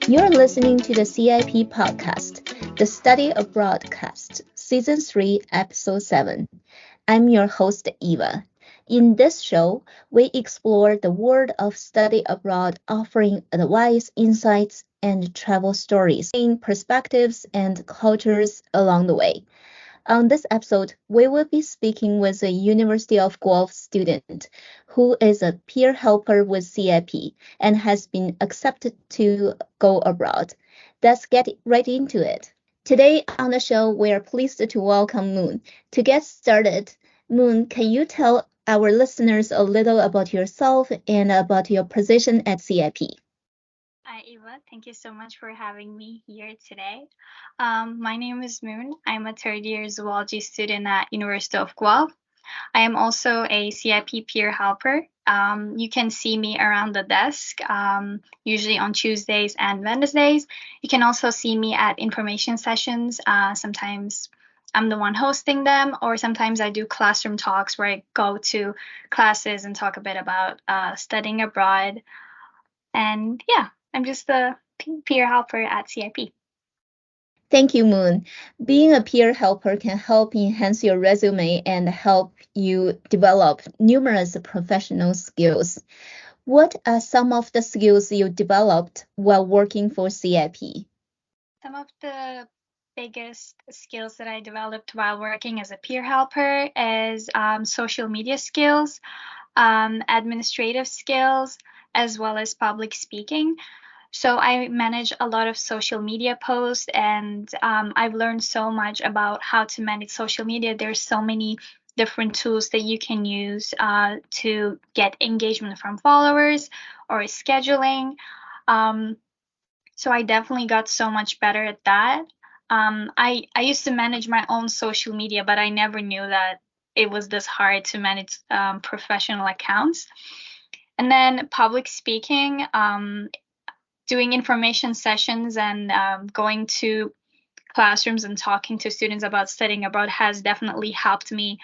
You're listening to the CIP podcast, the Study Abroadcast, Season 3, Episode 7. I'm your host, Eva. In this show, we explore the world of study abroad, offering advice, insights, and travel stories, in perspectives and cultures along the way. On this episode, we will be speaking with a University of Guelph student who is a peer helper with CIP and has been accepted to go abroad. Let's get right into it. Today on the show, we are pleased to welcome Moon. To get started, Moon, can you tell our listeners a little about yourself and about your position at CIP? Hi, Eva. Thank you so much for having me here today. My name is Moon. I'm a third year zoology student at University of Guelph. I am also a CIP peer helper. You can see me around the desk, usually on Tuesdays and Wednesdays. You can also see me at information sessions. Sometimes I'm the one hosting them, or sometimes I do classroom talks where I go to classes and talk a bit about studying abroad. And yeah, I'm just a peer helper at CIP. Thank you, Moon. Being a peer helper can help enhance your resume and help you develop numerous professional skills. What are some of the skills you developed while working for CIP? Some of the biggest skills that I developed while working as a peer helper is social media skills, administrative skills, as well as public speaking. So I manage a lot of social media posts, and I've learned so much about how to manage social media. There's so many different tools that you can use to get engagement from followers or scheduling. Um, so I definitely got so much better at that. I used to manage my own social media, but I never knew that it was this hard to manage professional accounts. And then public speaking, doing information sessions and going to classrooms and talking to students about studying abroad has definitely helped me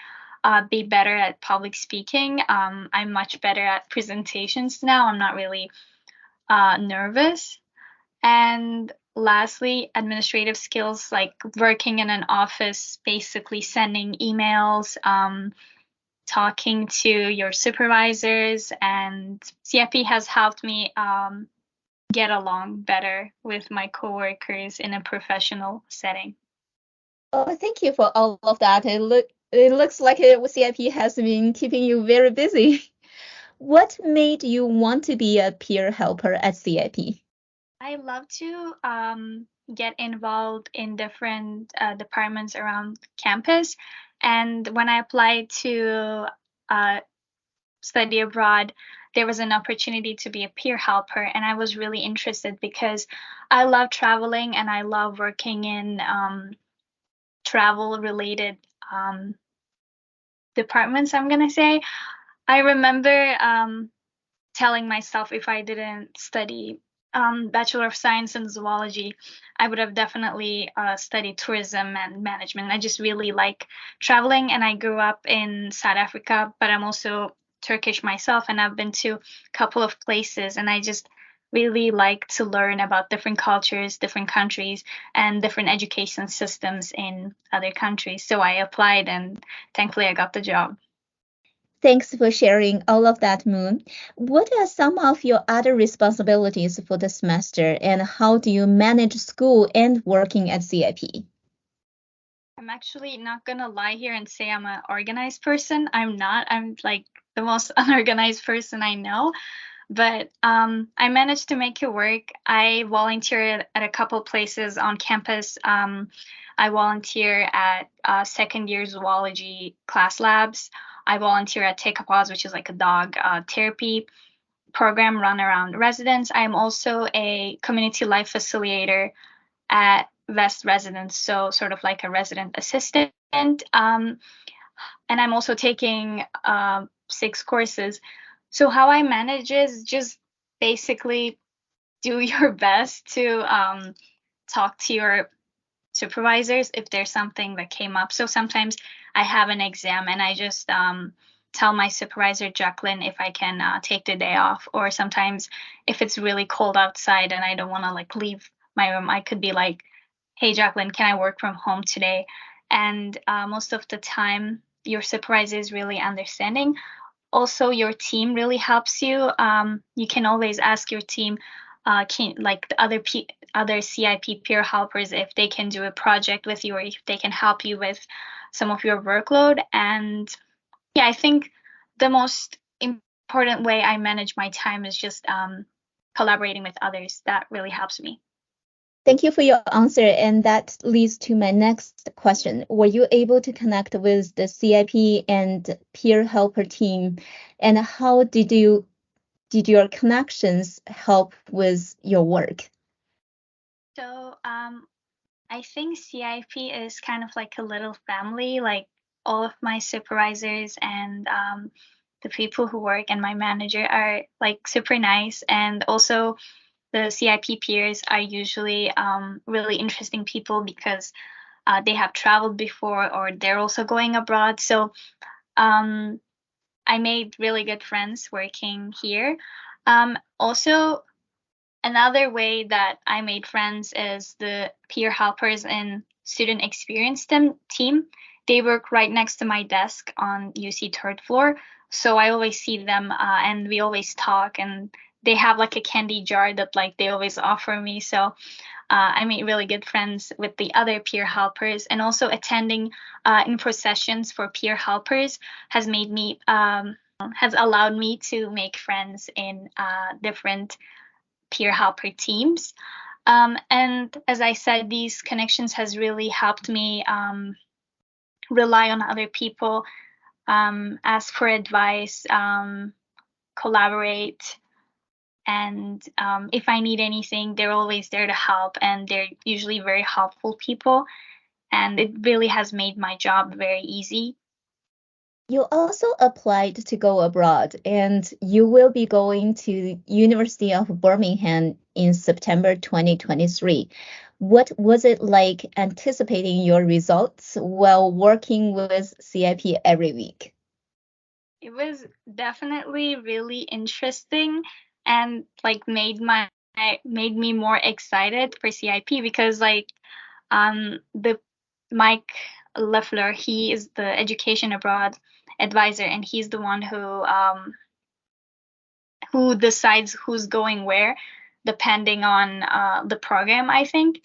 be better at public speaking. I'm much better at presentations now. I'm not really nervous. And lastly, administrative skills like working in an office, basically sending emails, talking to your supervisors, and CFP has helped me get along better with my coworkers in a professional setting. Oh, thank you for all of that. It looks like CIP has been keeping you very busy. What made you want to be a peer helper at CIP? I love to get involved in different departments around campus. And when I applied to uh, study abroad, there was an opportunity to be a peer helper. And I was really interested because I love traveling and I love working in travel related departments, I'm going to say. I remember telling myself if I didn't study Bachelor of Science in Zoology, I would have definitely studied tourism and management. I just really like traveling, and I grew up in South Africa, but I'm also Turkish myself, and I've been to a couple of places, and I just really like to learn about different cultures, different countries, and different education systems in other countries. So I applied, and thankfully I got the job. Thanks for sharing all of that, Moon. What are some of your other responsibilities for the semester, and how do you manage school and working at CIP? I'm actually not gonna lie here and say I'm an organized person. I'm not. I'm like the most unorganized person I know. But I managed to make it work. I volunteer at a couple places on campus. I volunteer at second year zoology class labs. I volunteer at Take a Pause, which is like a dog therapy program run around residents. I'm also a community life facilitator at West Residence, so sort of like a resident assistant. And I'm also taking 6 courses. So how I manage is just basically do your best to talk to your supervisors if there's something that came up. So sometimes I have an exam and I just tell my supervisor, Jacqueline, if I can take the day off. Or sometimes if it's really cold outside and I don't want to like leave my room, I could be like, hey, Jacqueline, can I work from home today? And most of the time, your supervisor is really understanding. Also, your team really helps you. You can always ask your team, can like the other CIP peer helpers if they can do a project with you or if they can help you with some of your workload. And yeah, I think the most important way I manage my time is just collaborating with others. That really helps me. Thank you for your answer. And that leads to my next question. Were you able to connect with the CIP and peer helper team? And how did your connections help with your work? So I think CIP is kind of like a little family. Like all of my supervisors and the people who work and my manager are like super nice. And also the CIP peers are usually really interesting people because they have traveled before or they're also going abroad. So um, I made really good friends working here. Also, another way that I made friends is the peer helpers in student experience team. They work right next to my desk on UC third floor. So I always see them and we always talk, and they have like a candy jar that like they always offer me. So I made really good friends with the other peer helpers, and also attending info sessions for peer helpers has made me has allowed me to make friends in different peer helper teams. And as I said, these connections has really helped me rely on other people, ask for advice, collaborate, and if I need anything, they're always there to help, and they're usually very helpful people. And it really has made my job very easy. You also applied to go abroad, and you will be going to University of Birmingham in September 2023. What was it like anticipating your results while working with CIP every week? It was definitely really interesting and like made me more excited for CIP because like the Mike Leffler, he is the education abroad advisor, and he's the one who decides who's going where depending on the program, I think.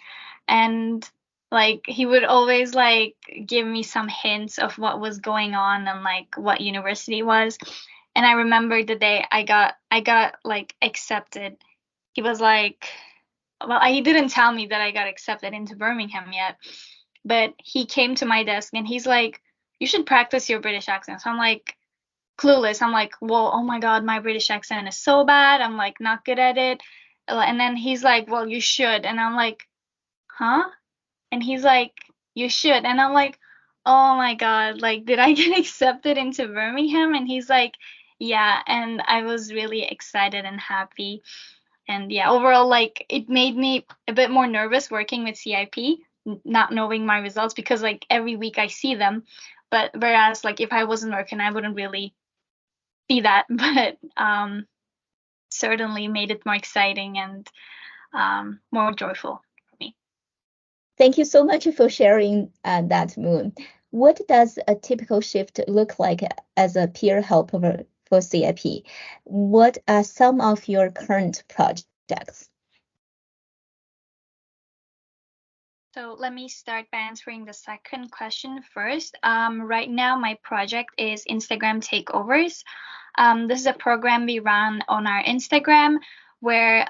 And like he would always like give me some hints of what was going on and like what university was. And I remember the day I got like accepted. He was like, well, he didn't tell me that I got accepted into Birmingham yet, but he came to my desk and he's like, you should practice your British accent. So I'm like, clueless. I'm like, well, oh my God, my British accent is so bad. I'm like not good at it. And then he's like, well, you should. And I'm like, huh? And he's like, you should. And I'm like, oh my God, like, did I get accepted into Birmingham? And he's like, yeah. And I was really excited and happy. And yeah, overall, like, it made me a bit more nervous working with CIP, not knowing my results because, like, every week I see them. But whereas, like, if I wasn't working, I wouldn't really see that. But certainly made it more exciting and more joyful for me. Thank you so much for sharing that, Moon. What does a typical shift look like as a peer helper for CIP? What are some of your current projects? So let me start by answering the second question first. Right now, my project is Instagram takeovers. This is a program we run on our Instagram where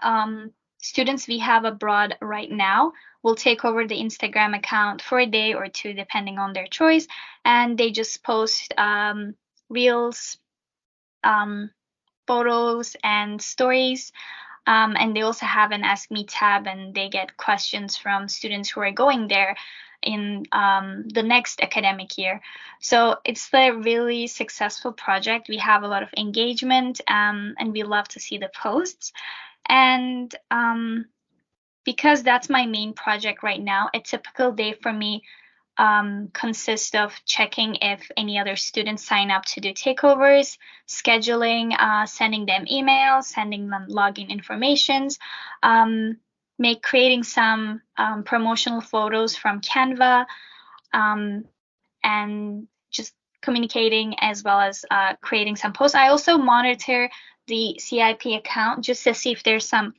students we have abroad right now will take over the Instagram account for a day or two, depending on their choice, and they just post reels, um, photos, and stories. And they also have an Ask Me tab, and they get questions from students who are going there in the next academic year. So it's a really successful project. We have a lot of engagement, and we love to see the posts. And because that's my main project right now, a typical day for me consist of checking if any other students sign up to do takeovers, scheduling, sending them emails, sending them login informations, creating some promotional photos from Canva, and just communicating as well as creating some posts. I also monitor the CIP account just to see if there's some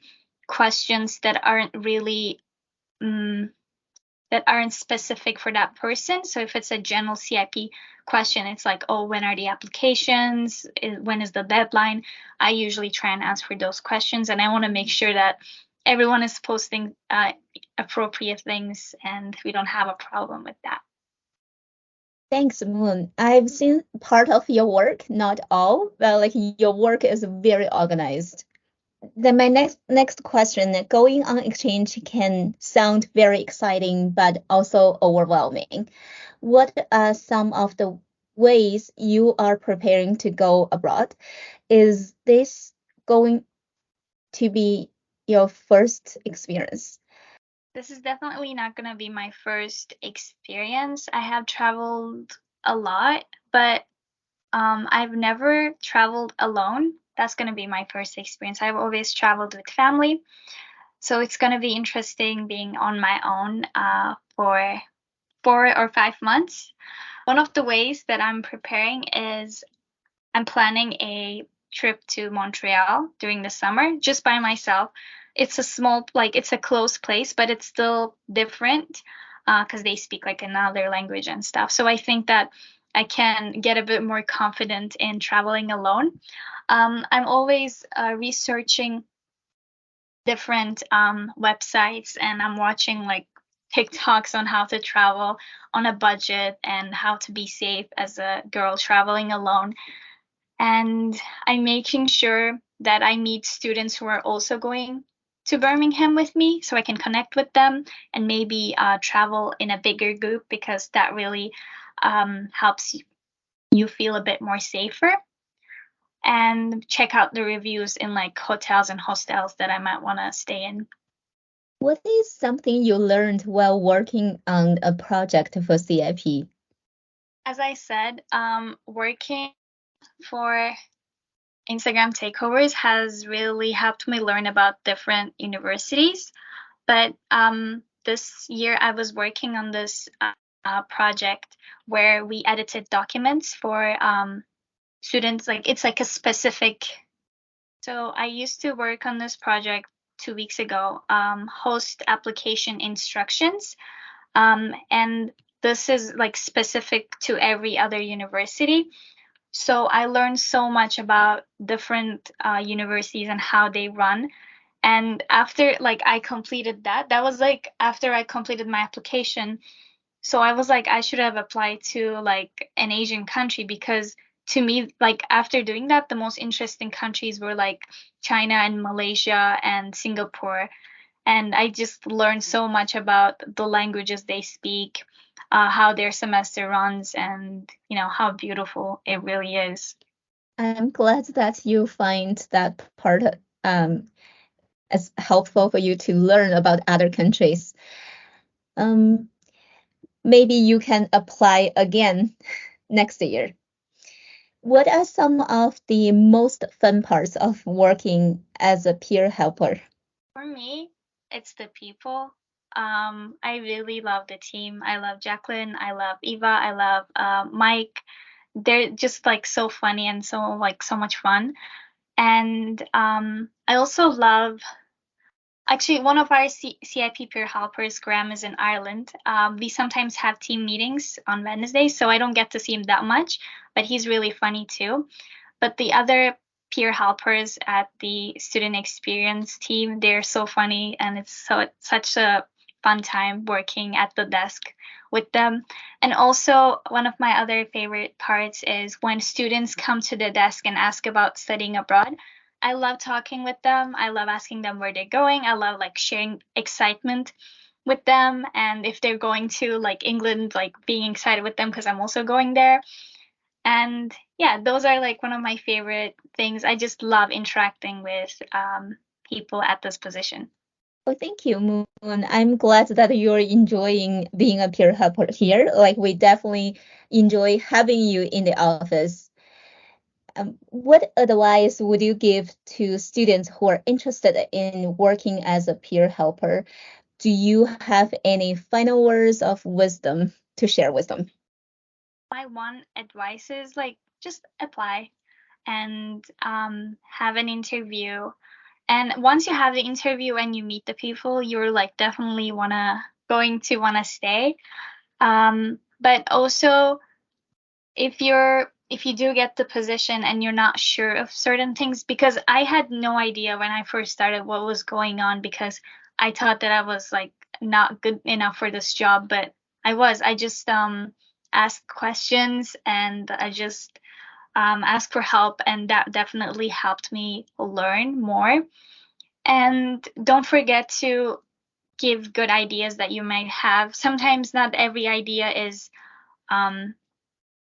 questions that aren't really that aren't specific for that person. So if it's a general CIP question, it's like, oh, when are the applications? When is the deadline? I usually try and answer those questions, and I want to make sure that everyone is posting appropriate things and we don't have a problem with that. Thanks, Moon. I've seen part of your work, not all, but like your work is very organized. Then my next question, going on exchange can sound very exciting, but also overwhelming. What are some of the ways you are preparing to go abroad? Is this going to be your first experience? This is definitely not going to be my first experience. I have traveled a lot, but I've never traveled alone. That's going to be my first experience. I've always traveled with family. So it's going to be interesting being on my own for 4 or 5 months. One of the ways that I'm preparing is I'm planning a trip to Montreal during the summer just by myself. It's a small, like, it's a close place, but it's still different because they speak like another language and stuff. So I think that I can get a bit more confident in traveling alone. I'm always researching different websites, and I'm watching like TikToks on how to travel on a budget and how to be safe as a girl traveling alone. And I'm making sure that I meet students who are also going to Birmingham with me so I can connect with them and maybe travel in a bigger group because that really helps you feel a bit more safer. And check out the reviews in like hotels and hostels that I might want to stay in. What is something you learned while working on a project for CIP? As I said, working for Instagram takeovers has really helped me learn about different universities. But this year I was working on this project where we edited documents for students. Like it's like a specific. So I used to work on this project 2 weeks ago, host application instructions. And this is like specific to every other university. So I learned so much about different universities and how they run. And after like I completed that, that was like after I completed my application. So I was like, I should have applied to like an Asian country because to me, like after doing that, the most interesting countries were like China and Malaysia and Singapore. And I just learned so much about the languages they speak, how their semester runs, and how beautiful it really is. I'm glad that you find that part as helpful for you to learn about other countries. Um, Maybe you can apply again next year. What are some of the most fun parts of working as a peer helper? For me, it's the people. I really love the team. I love Jacqueline. I love Eva. I love Mike. They're just like so funny and so much fun. And I also love actually one of our CIP peer helpers, Graham, is in Ireland. We sometimes have team meetings on Wednesdays, so I don't get to see him that much, but he's really funny too. But the other peer helpers at the student experience team, they're so funny, and it's such a fun time working at the desk with them. And also one of my other favorite parts is when students come to the desk and ask about studying abroad. I love talking with them. I love asking them where they're going. I love like sharing excitement with them, and if they're going to like England, like being excited with them because I'm also going there. And yeah, those are like one of my favorite things. I just love interacting with people at this position. Oh, thank you, Moon. I'm glad that you're enjoying being a peer helper here. Like, we definitely enjoy having you in the office. What advice would you give to students who are interested in working as a peer helper? Do you have any final words of wisdom to share with them? My one advice is like just apply and have an interview. And once you have the interview and you meet the people, you're like definitely wanna stay. But also if you do get the position and you're not sure of certain things, because I had no idea when I first started what was going on, because I thought that I was like not good enough for this job, but I just asked questions, and I just asked for help, and that definitely helped me learn more. And don't forget to give good ideas that you might have. Sometimes not every idea is um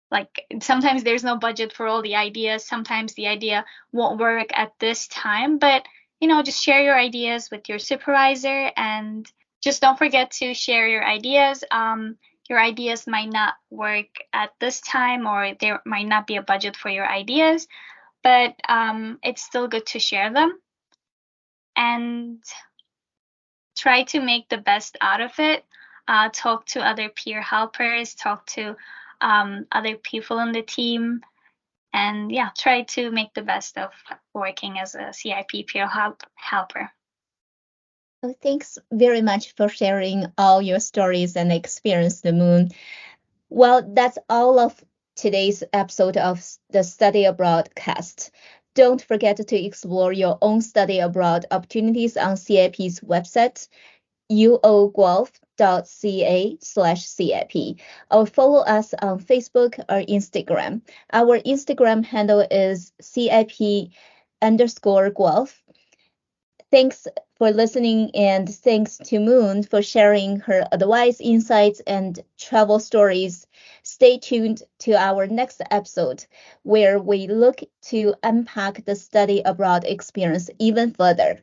like sometimes there's no budget for all the ideas. Sometimes the idea won't work at this time, but just share your ideas with your supervisor, and just don't forget to share your ideas. Your ideas might not work at this time, or there might not be a budget for your ideas, but it's still good to share them and try to make the best out of it. Talk to other peer helpers, talk to other people on the team, and yeah, try to make the best of working as a CIP helper. Oh, thanks very much for sharing all your stories and experience, the Moon. Well, that's all of today's episode of the Study Abroad cast. Don't forget to explore your own study abroad opportunities on CIP's website, uoguelph.ca/CIP, or follow us on Facebook or Instagram. Our Instagram handle is CIP_Guelph. Thanks for listening, and thanks to Moon for sharing her advice, insights, and travel stories. Stay tuned to our next episode, where we look to unpack the study abroad experience even further.